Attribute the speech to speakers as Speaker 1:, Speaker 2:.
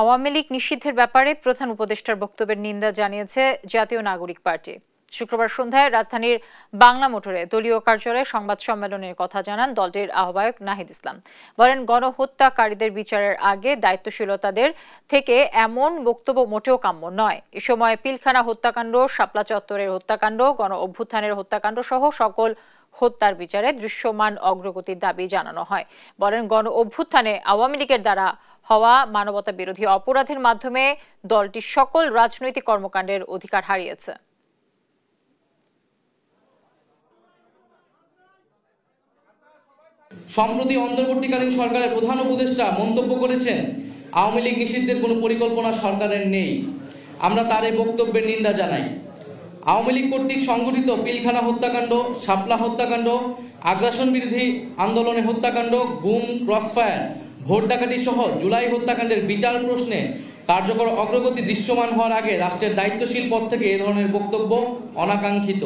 Speaker 1: আওয়ামী লীগ নিষিদ্ধের ব্যাপারে প্রধান উপদেষ্টার বক্তব্যের নিন্দা জানিয়েছে জাতীয় নাগরিক পার্টি। শুক্রবার সন্ধ্যায় রাজধানীর বাংলা মোটরে দলীয় কার্যালয়ে সংবাদ সম্মেলনের কথা জানান দলটির আহ্বায়ক নাহিদ ইসলাম। বলেন, গণহত্যাকারীদের বিচারের আগে দায়িত্বশীলতাদের থেকে এমন বক্তব্য মোটেও কাম্য নয়। এ সময় পিলখানা হত্যাকাণ্ড, শাপলা চত্বরের হত্যাকাণ্ড, গণ অভ্যুত্থানের হত্যাকাণ্ড সহ সকল হত্যার বিচারে দৃশ্যমান অগ্রগতির দাবি জানানো হয়। বলেন, গণ অভ্যুত্থানে আওয়ামী লীগের দ্বারা হওয়া মানবতা বিরোধী অপরাধের মাধ্যমে দলটি সকল রাজনৈতিক কর্মকাণ্ডের অধিকার হারিয়েছে।
Speaker 2: সম্প্রতি অন্তর্বর্তীকালীন সরকারের প্রধান উপদেষ্টা মন্তব্য করেছেন, আওয়ামী লীগ নিষিদ্ধের কোনো পরিকল্পনা সরকারের নেই। আমরা তার এই বক্তব্যের নিন্দা জানাই। আওয়ামী লীগ কর্তৃক সংগঠিত পিলখানা হত্যাকাণ্ড, শাপলা হত্যাকাণ্ড, আগ্রাসন বিরোধী আন্দোলনে হত্যাকাণ্ড, গুম, ক্রসফায়ার, ভোট ডাকাতি সহ জুলাই হত্যাকাণ্ডের বিচার প্রশ্নে কার্যকর অগ্রগতি দৃশ্যমান হওয়ার আগে রাষ্ট্রের দায়িত্বশীল পদ থেকে এ ধরনের বক্তব্য অনাকাঙ্ক্ষিত।